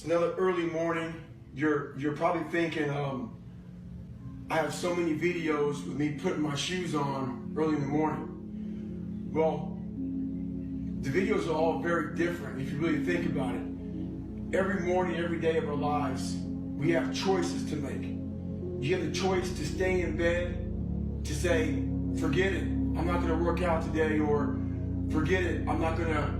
It's another early morning. You're probably thinking, I have so many videos with me putting my shoes on early in the morning. Well, the videos are all very different if you really think about it. Every morning, every day of our lives, we have choices to make. You have the choice to stay in bed, to say, forget it, I'm not gonna work out today, or forget it, I'm not gonna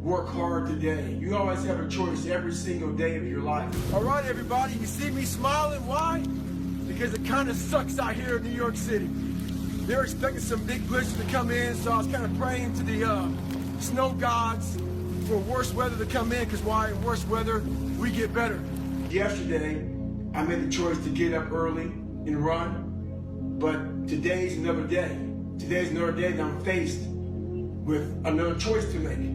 work hard today. You always have a choice every single day of your life. All right, everybody, you see me smiling, why? Because it kind of sucks out here in New York City. They're expecting some big blizzards to come in, so I was kind of praying to the snow gods for worse weather to come in, because why? In worse weather, we get better. Yesterday, I made the choice to get up early and run, but today's another day. Today's another day that I'm faced with another choice to make.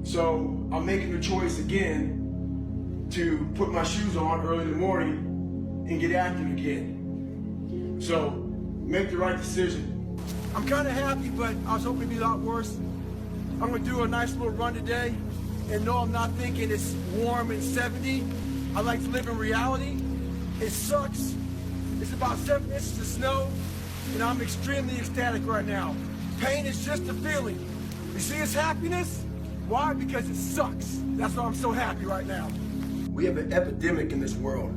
So I'm making the choice again to put my shoes on early in the morning and get active again. So make the right decision. I'm kind of happy, but I was hoping it'd be a lot worse. I'm gonna do a nice little run today, and no, I'm not thinking it's warm and 70. I like to live in reality. It sucks. It's about 7 inches of snow, and I'm extremely ecstatic right now. Pain is just a feeling. You see it's happiness? Why? Because it sucks. That's why I'm so happy right now. We have an epidemic in this world.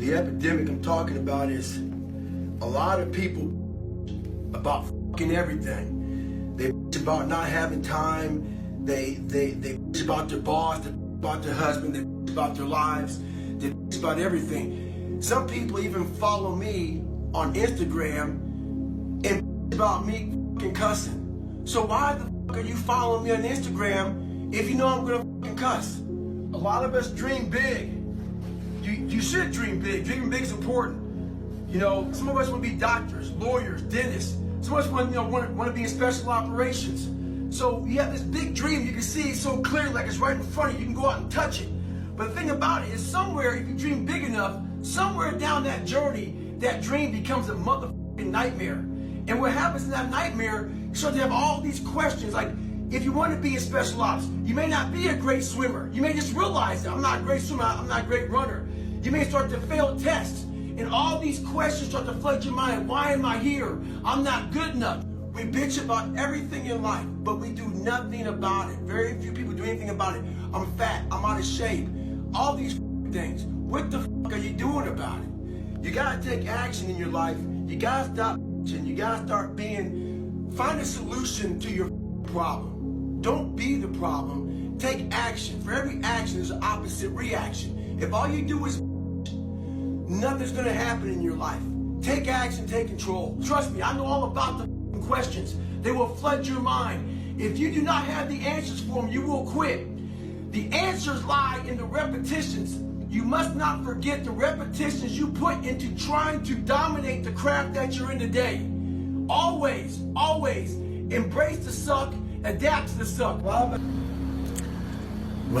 The epidemic I'm talking about is a lot of people about fucking everything. They bitch about not having time. They bitch about their boss. They bitch about their husband. They bitch about their lives. They bitch about everything. Some people even follow me on Instagram and bitch about me fucking cussing. So why the fuck are you following me on Instagram if you know I'm gonna fucking cuss? A lot of us dream big. You should dream big. Dreaming big is important. You know, some of us want to be doctors, lawyers, dentists. Some of us want to be in special operations. So you have this big dream, you can see it so clearly, like it's right in front of you. You can go out and touch it. But the thing about it is, somewhere, if you dream big enough, somewhere down that journey, that dream becomes a motherfucking nightmare. And what happens in that nightmare, you start to have all these questions, like, if you want to be in special ops, you may not be a great swimmer. You may just realize that I'm not a great swimmer, I'm not a great runner. You may start to fail tests, and all these questions start to flood your mind. Why am I here? I'm not good enough. We bitch about everything in life, but we do nothing about it. Very few people do anything about it. I'm fat, I'm out of shape. All these things. What the fuck are you doing about it? You gotta take action in your life. You gotta stop bitching. You gotta start find a solution to your problem. Don't be the problem. Take action. For every action, there's an opposite reaction. If all you do is nothing's gonna happen in your life. Take action, take control. Trust me, I know all about the questions. They will flood your mind. If you do not have the answers for them, you will quit. The answers lie in the repetitions. You must not forget the repetitions you put into trying to dominate the craft that you're in today. Always, always embrace the suck, adapt to the suck. Well,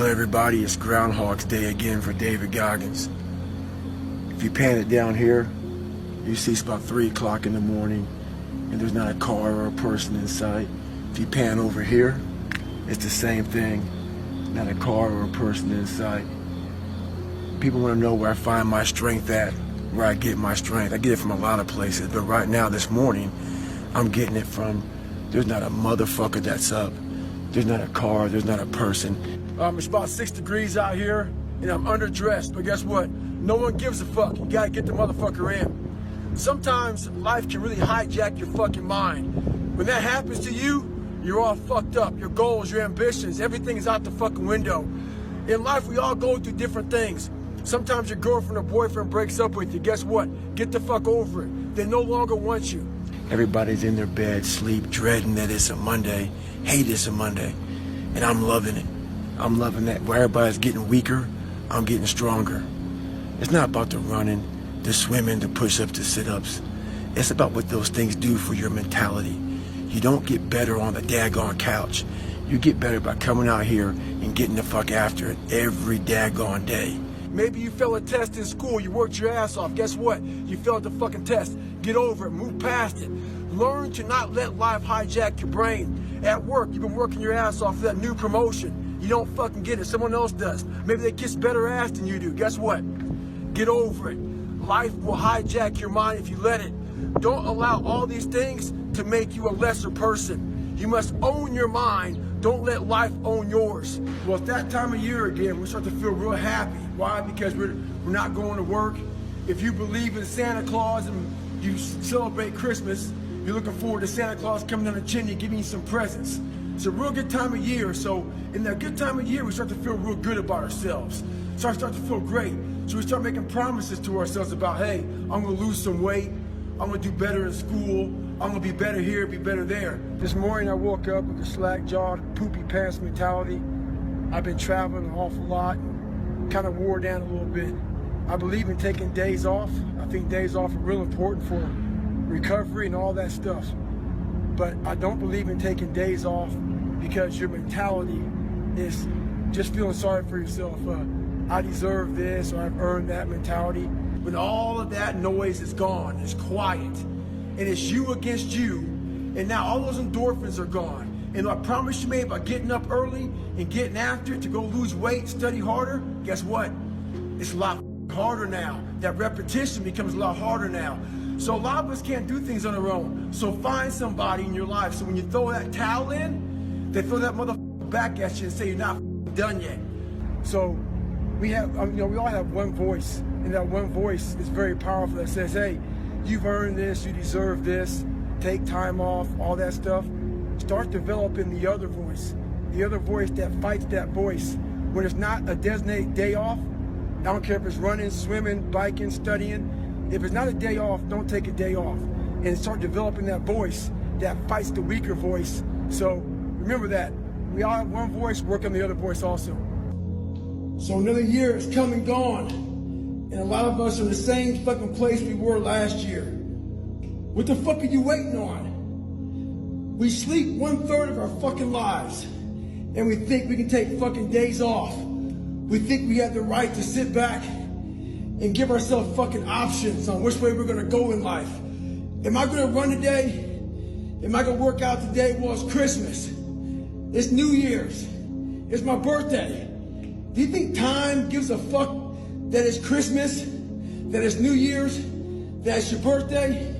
everybody, it's Groundhog's Day again for David Goggins. If you pan it down here, you see it's about 3 o'clock in the morning and there's not a car or a person in sight. If you pan over here, it's the same thing. Not a car or a person in sight. People want to know where I find my strength at, where I get my strength. I get it from a lot of places, but right now, this morning, I'm getting it from, there's not a motherfucker that's up. There's not a car, there's not a person. It's about 6 degrees out here, and I'm underdressed, but guess what? No one gives a fuck. You gotta get the motherfucker in. Sometimes life can really hijack your fucking mind. When that happens to you, you're all fucked up. Your goals, your ambitions, everything is out the fucking window. In life, we all go through different things. Sometimes your girlfriend or boyfriend breaks up with you. Guess what? Get the fuck over it. They no longer want you. Everybody's in their bed, sleep, dreading that it's a Monday, hate it's a Monday. And I'm loving it. I'm loving that. Where everybody's getting weaker, I'm getting stronger. It's not about the running, the swimming, the push-ups, the sit-ups. It's about what those things do for your mentality. You don't get better on the daggone couch. You get better by coming out here and getting the fuck after it every daggone day. Maybe you failed a test in school, you worked your ass off. Guess what? You failed the fucking test. Get over it, move past it. Learn to not let life hijack your brain. At work, you've been working your ass off for that new promotion. You don't fucking get it. Someone else does. Maybe they kiss better ass than you do. Guess what? Get over it. Life will hijack your mind if you let it. Don't allow all these things to make you a lesser person. You must own your mind. Don't let life own yours. Well, it's that time of year again. We start to feel real happy. Why? Because we're not going to work. If you believe in Santa Claus and you celebrate Christmas, you're looking forward to Santa Claus coming down the chimney and giving you some presents. It's a real good time of year. So in that good time of year, we start to feel real good about ourselves. So I start to feel great. So we start making promises to ourselves about, hey, I'm gonna lose some weight. I'm gonna do better in school. I'm gonna be better here, be better there. This morning I woke up with a slack-jawed, poopy pants mentality. I've been traveling an awful lot, kind of wore down a little bit. I believe in taking days off. I think days off are real important for recovery and all that stuff. But I don't believe in taking days off because your mentality is just feeling sorry for yourself. I deserve this, or I've earned that mentality. When all of that noise is gone, it's quiet, and it's you against you, and now all those endorphins are gone. And I promise you, mate, by getting up early and getting after it to go lose weight, study harder, guess what? It's a lot harder now. That repetition becomes a lot harder now. So a lot of us can't do things on our own. So find somebody in your life. So when you throw that towel in, they throw that motherfucker back at you and say you're not done yet. So we have, we all have one voice, and that one voice is very powerful. That says, hey, you've earned this, you deserve this, take time off, all that stuff. Start developing the other voice that fights that voice. When it's not a designated day off, I don't care if it's running, swimming, biking, studying. If it's not a day off, don't take a day off. And start developing that voice that fights the weaker voice. So remember that. We all have one voice, work on the other voice also. So another year is come and gone. And a lot of us are in the same fucking place we were last year. What the fuck are you waiting on? We sleep 1/3 of our fucking lives. And we think we can take fucking days off. We think we have the right to sit back and give ourselves fucking options on which way we're gonna go in life. Am I gonna run today? Am I gonna work out today? Well, it's Christmas. It's New Year's. It's my birthday. Do you think time gives a fuck that it's Christmas, that it's New Year's, that it's your birthday?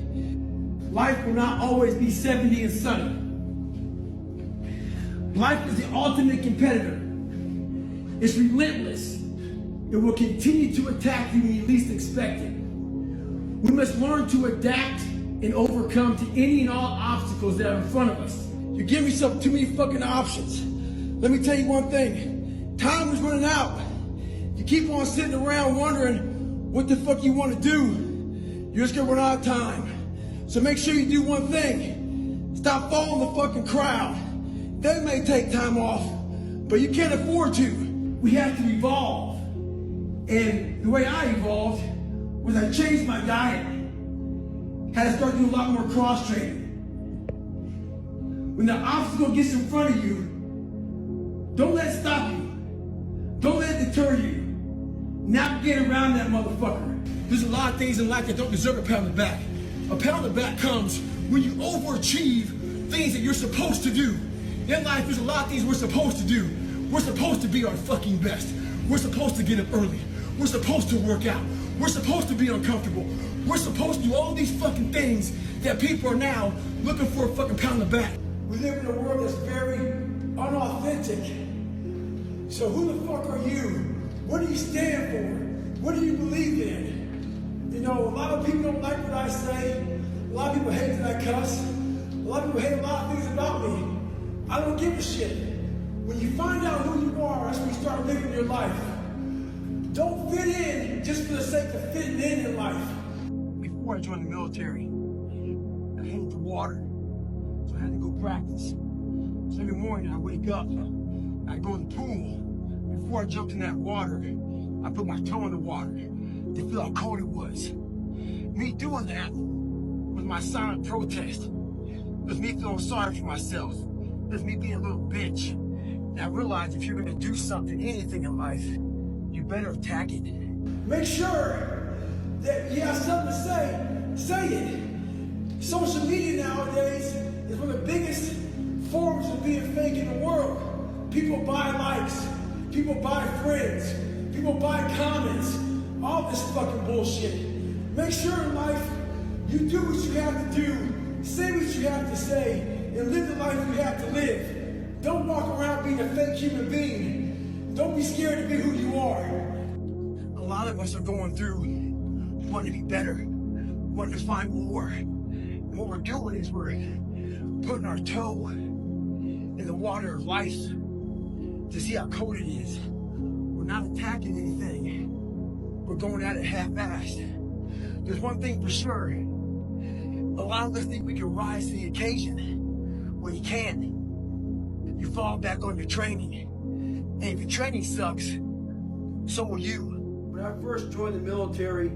Life will not always be 70 and sunny. Life is the ultimate competitor. It's relentless. It will continue to attack you when you least expect it. We must learn to adapt and overcome to any and all obstacles that are in front of us. You give yourself too many fucking options. Let me tell you one thing. Time is running out. You keep on sitting around wondering what the fuck you want to do, you're just gonna run out of time. So make sure you do one thing. Stop following the fucking crowd. They may take time off, but you can't afford to. We have to evolve. And the way I evolved was I changed my diet. Had to start doing a lot more cross training. When the obstacle gets in front of you, don't let it stop you. Don't let it deter you. Navigate around that motherfucker. There's a lot of things in life that don't deserve a pat on the back. A pat on the back comes when you overachieve things that you're supposed to do. In life, there's a lot of things we're supposed to do. We're supposed to be our fucking best. We're supposed to get up early. We're supposed to work out. We're supposed to be uncomfortable. We're supposed to do all these fucking things that people are now looking for a fucking pat on the back. We live in a world that's very unauthentic. So who the fuck are you? What do you stand for? What do you believe in? You know, a lot of people don't like what I say. A lot of people hate that I cuss. A lot of people hate a lot of things about me. I don't give a shit. When you find out who you are, that's when you start living your life. Don't fit in just for the sake of fitting in life. Before I joined the military, I hated the water, so I had to go practice. So every morning I wake up, I go to the pool. Before I jumped in that water, I put my toe in the water to feel how cold it was. Me doing that was my silent protest. It was me feeling sorry for myself. It was me being a little bitch. And I realized if you're gonna do something, anything in life, you better attack it. Make sure that you have something to say it. Social media nowadays is one of the biggest forms of being fake in the world. people buy likes, people buy friends, people buy comments, all this fucking bullshit. Make sure in life you do what you have to do, say what you have to say, and live the life you have to live. Don't walk around being a fake human being. Don't be scared to be who you are. A lot of us are going through wanting to be better, wanting to find more. And what we're doing is we're putting our toe in the water of life to see how cold it is. We're not attacking anything. We're going at it half-assed. There's one thing for sure. A lot of us think we can rise to the occasion. Well, you can't. You fall back on your training. And if your training sucks, so will you. When I first joined the military,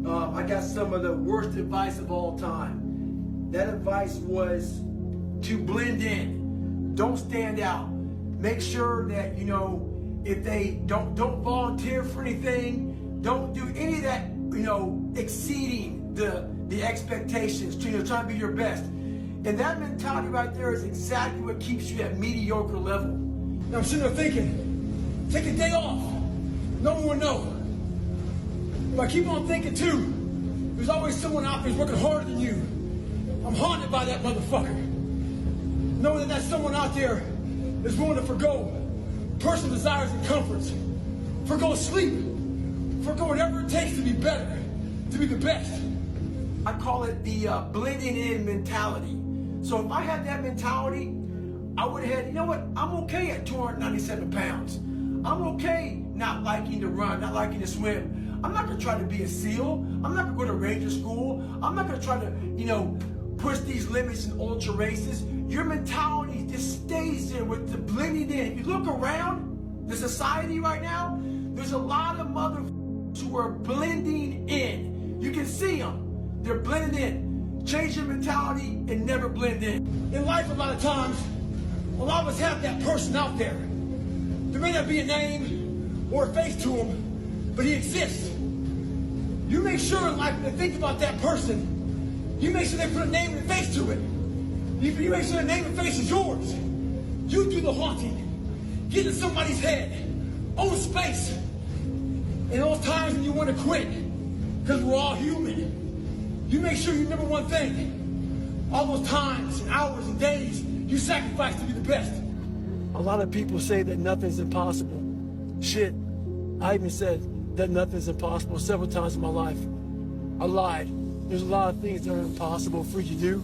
I got some of the worst advice of all time. That advice was to blend in. Don't stand out. Make sure that, you know, if they don't volunteer for anything, don't do any of that, you know, exceeding the expectations, trying to be your best. And that mentality right there is exactly what keeps you at mediocre level. Now I'm sitting there thinking, take a day off. No one will know. If I keep on thinking too, there's always someone out there who's working harder than you. I'm haunted by that motherfucker. Knowing that someone out there is willing to forgo personal desires and comforts, forgo sleep, forgo whatever it takes to be better, to be the best. I call it the blending in mentality. So if I had that mentality, I would have had, you know what, I'm okay at 297 pounds. I'm okay not liking to run, not liking to swim. I'm not gonna try to be a SEAL. I'm not gonna go to Ranger school. I'm not gonna try to, you know, push these limits in ultra races. Your mentality just stays there with the blending in. If you look around the society right now, there's a lot of motherfuckers who are blending in. You can see them. They're blending in. Change your mentality and never blend in. In life, a lot of times, a lot of us have that person out there. There may not be a name or a face to him, but he exists. You make sure in life when they think about that person, you make sure they put a name and a face to it. You make sure the name and face is yours. You do the haunting. Get in somebody's head. Own space. In those times when you want to quit, because we're all human, you make sure you remember one thing. All those times and hours and days you sacrifice to be the best. A lot of people say that nothing's impossible. Shit, I even said that nothing's impossible several times in my life. I lied. There's a lot of things that are impossible for you to do.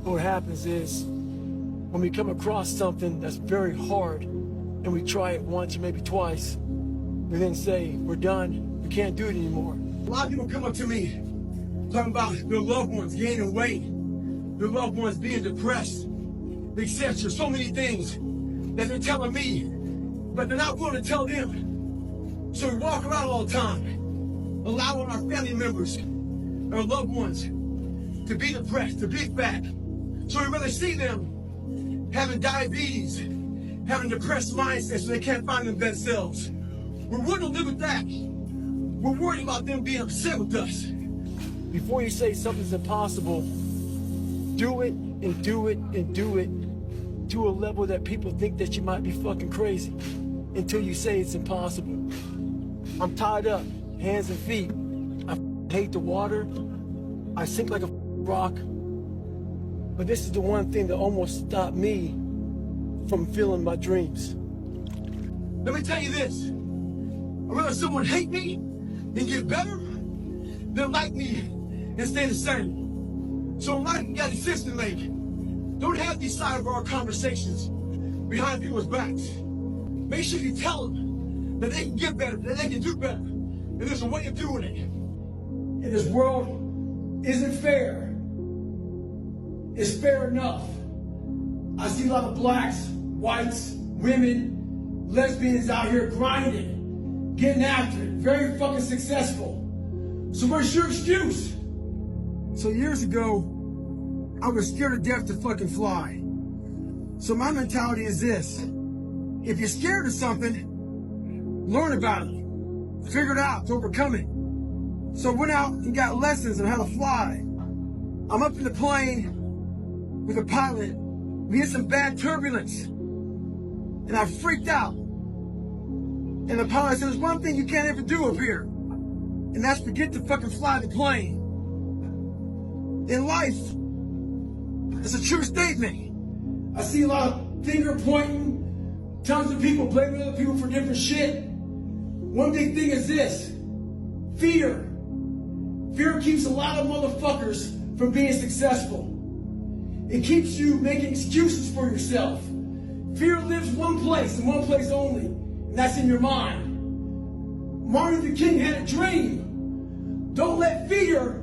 But what happens is, when we come across something that's very hard, and we try it once or maybe twice, we then say, we're done, we can't do it anymore. A lot of people come up to me talking about their loved ones gaining weight, their loved ones being depressed, etc. So many things that they're telling me, but they're not willing to tell them. So we walk around all the time, allowing our family members, our loved ones, to be depressed, to be fat. So we rather see them having diabetes, having depressed mindsets so they can't find their best selves. We're willing to live with that. We're worried about them being upset with us. Before you say something's impossible, do it and do it and do it to a level that people think that you might be fucking crazy until you say it's impossible. I'm tied up, hands and feet. I hate the water. I sink like a rock. But this is the one thing that almost stopped me from fulfilling my dreams. Let me tell you this. I'd rather someone hate me and get better than like me and stay the same. So in life, you got a decision to make. Don't have these sidebar conversations behind people's backs. Make sure you tell them that they can get better, that they can do better. And there's a way of doing it. And this world isn't fair. It's fair enough. I see a lot of blacks, whites, women, lesbians out here grinding, getting after it, very fucking successful. So where's your excuse? So years ago, I was scared to death to fucking fly. So my mentality is this. If you're scared of something, learn about it. Figure it out to overcome it. So I went out and got lessons on how to fly. I'm up in the plane with a pilot. We hit some bad turbulence. And I freaked out. And the pilot said, there's one thing you can't ever do up here. And that's forget to fucking fly the plane. In life, it's a true statement. I see a lot of finger pointing, tons of people blaming other people for different shit. One big thing is this: fear. Fear keeps a lot of motherfuckers from being successful. It keeps you making excuses for yourself. Fear lives one place and one place only, and that's in your mind. Martin Luther King had a dream. Don't let fear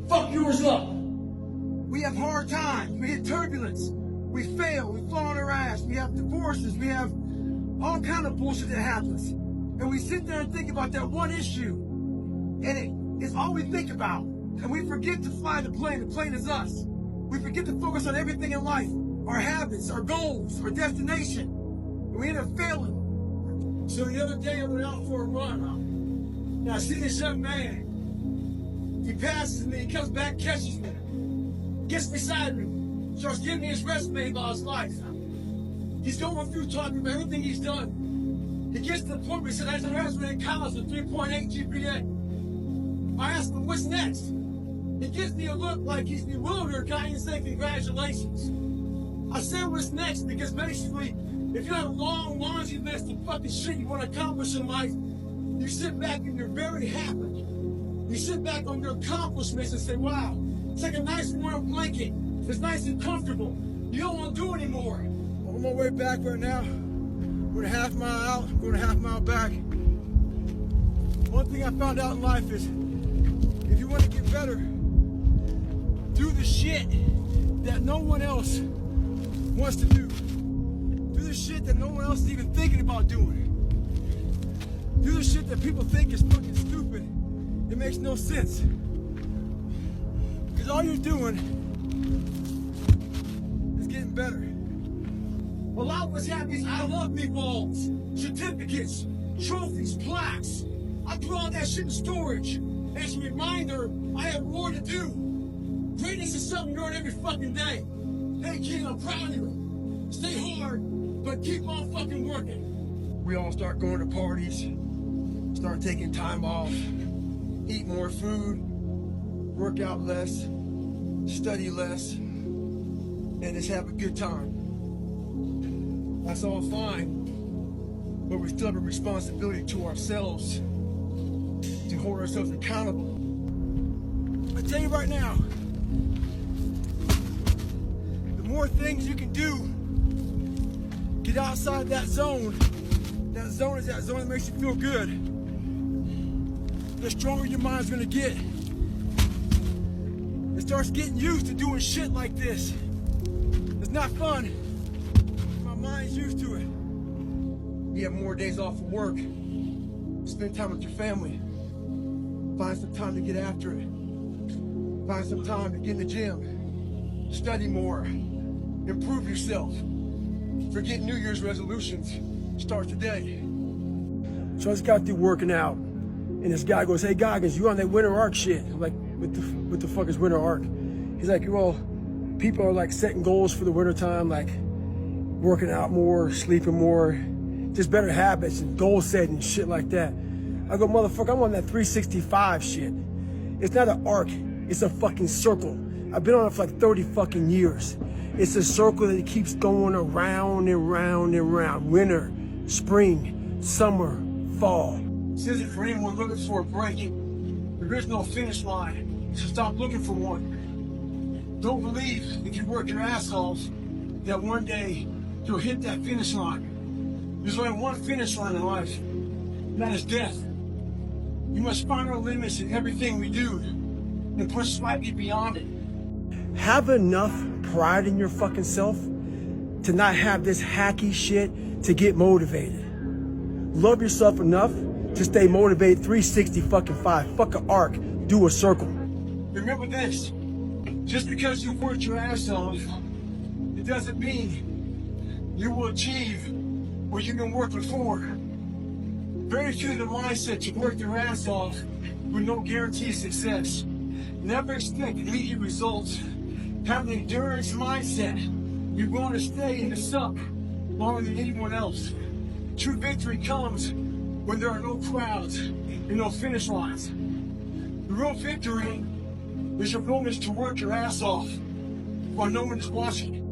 fuck yours up. We have hard times, we hit turbulence, we fail, we fall on our ass, we have divorces, we have all kind of bullshit that happens. And we sit there and think about that one issue, and it's all we think about. And we forget to fly the plane is us. We forget to focus on everything in life, our habits, our goals, our destination, and we end up failing. So the other day I went out for a run, and I see this young man. He passes me, he comes back, catches me, gets beside me, starts giving me his resume about his life. He's going through talking about everything he's done. He gets to the point where he said, I had a resume in college with 3.8 GPA. I asked him, what's next? He gives me a look like he's bewildered, kind of saying congratulations. I said, what's next? Because basically, if you have a long laundry list of fucking shit you want to accomplish in life, you sit back and you're very happy. You sit back on your accomplishments and say, wow, it's like a nice warm blanket. It's nice and comfortable. You don't want to do anymore. I'm on my way back right now. We're a half mile out, I'm going a half mile back. One thing I found out in life is, if you want to get better, do the shit that no one else wants to do. Do the shit that no one else is even thinking about doing. Do the shit that people think is fucking stupid. It makes no sense. Because all you're doing is getting better. A lot of us have these I love me walls, certificates, trophies, plaques. I put all that shit in storage as a reminder I have more to do. Greatness is something you learn every fucking day. Hey kid, I'm proud of you. Stay hard, but keep on fucking working. We all start going to parties, start taking time off, eat more food, work out less, study less, and just have a good time. That's all fine, but we still have a responsibility to ourselves to hold ourselves accountable. I tell you right now, the more things you can do, get outside that zone. That zone is that zone that makes you feel good. The stronger your mind's gonna get. It starts getting used to doing shit like this. It's not fun. My mind's used to it. You have more days off of work. Spend time with your family. Find some time to get after it. Find some time to get in the gym. Study more. Improve yourself. Forget New Year's resolutions. Start today. So I just got through working out, and this guy goes, hey Goggins, you on that winter arc shit? I'm like, what the fuck is winter arc? He's like, well, people are like setting goals for the winter time, like working out more, sleeping more, just better habits and goal setting, shit like that. I go, motherfucker, I'm on that 365 shit. It's not an arc, it's a fucking circle. I've been on it for like 30 fucking years. It's a circle that keeps going around and round and round. Winter, spring, summer, fall. This isn't for anyone looking for a break. There is no finish line, so stop looking for one. Don't believe if you work your ass off that one day you'll hit that finish line. There's only one finish line in life, and that is death. You must find our limits in everything we do and push slightly beyond it. Have enough pride in your fucking self to not have this hacky shit to get motivated. Love yourself enough to stay motivated 365. Fuck an arc, do a circle. Remember this, just because you worked your ass off, it doesn't mean you will achieve what you've been working for. Very few of the mindset to work their ass off with no guarantee of success. Never expect immediate results. Have an endurance mindset. You're going to stay in the suck. longer than anyone else. True victory comes when there are no crowds and no finish lines. The real victory is your willingness to work your ass off while no one is watching.